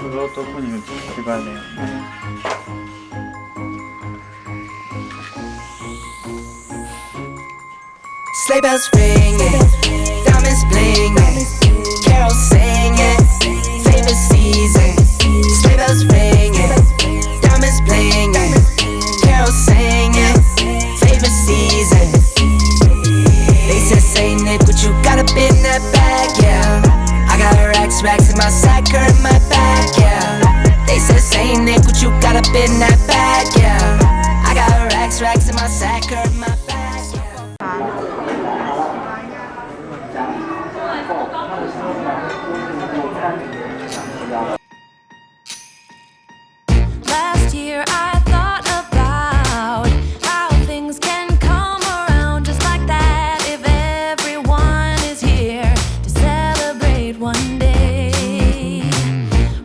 それ男に打つ芝居だよね。Sleigh bells ringing, diamonds blinging, carols singing, favorite season. Sleigh bells ringing, diamonds blinging, carols singing, favorite season. They said, Saint Nick, what you got up in that bag, yeah? I got racks in my sack or in my bag, yeah. They said, Saint Nick, what you got up in that bag, yeah? I got racks in my sack or in my bag, yeah. Last year I thought about how things can come around just like that if everyone is here to celebrate one day.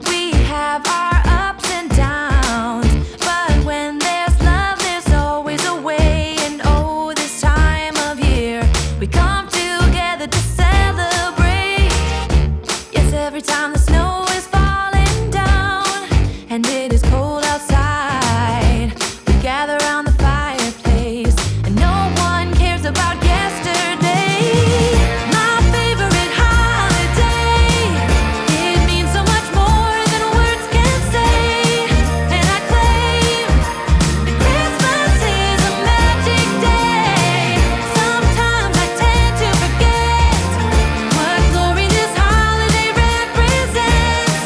We have our ups and downs, but when there's love there's always a way. And oh, this time of year we come together to celebrate. Yes, every time the snow is falling down and it is cold outside, we gather around the fireplace and no one cares about yesterday. My favorite holiday, it means so much more than words can say. And I claim that Christmas is a magic day. Sometimes I tend to forget what glory this holiday represents,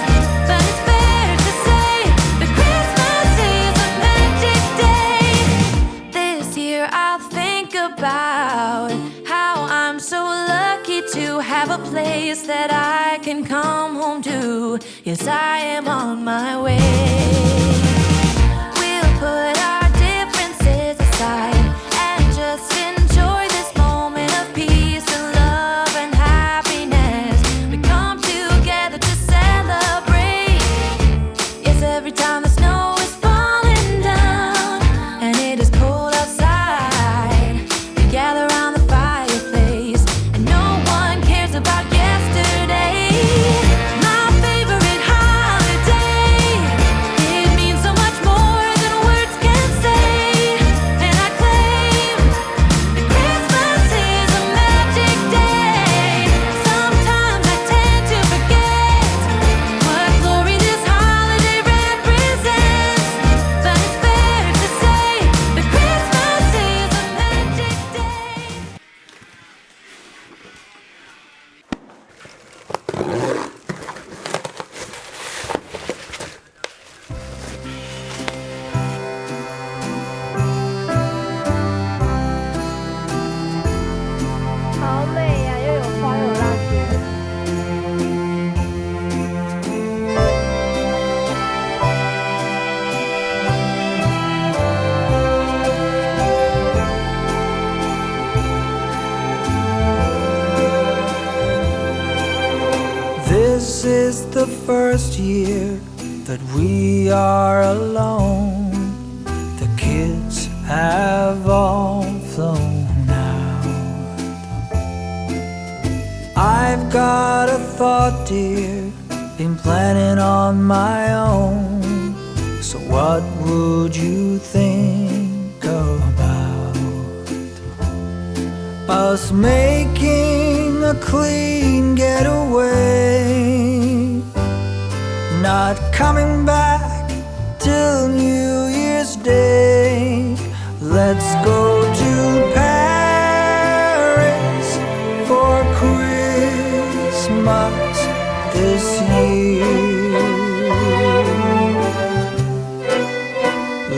but it's fair to say that Christmas is a magic day. This year I'll think about how I'm so lucky to have a place that I can come home to. Yes, I am on my way. We'll put our differences aside and just enjoy this moment of peace and love and happiness. We come together to celebrate. Yes, every time the snow is falling down and it is cold outside, we gather around the fireplace and no one cares about yesterday. My favorite holiday, it means so much more than words can say. And I claim that Christmas is a magic day. Sometimes I tend to forget what glory this holiday represents, but it's fair to say that Christmas is a magic day. 好美呀，又有花又有蜡烛。This is the first year that we are alone. The kids have all flown out. I've got a thought, dear, been planning on my own. So what would you think about us making a clean getaway, not coming back till New Year's Day? Let's go to Paris for Christmas this year.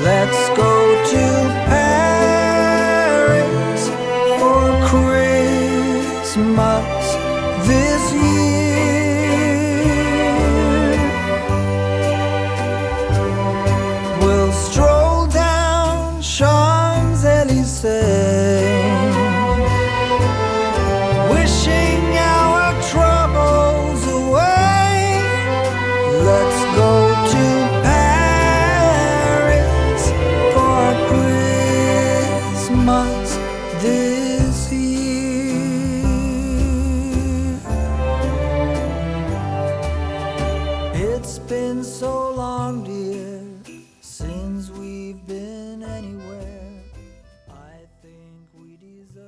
Let's go to Paris for Christmas this year. We'll stroll down Champs-Élysées, wishing our troubles away. Let's go to Paris for Christmas this year. It's been so long, dear, since we've been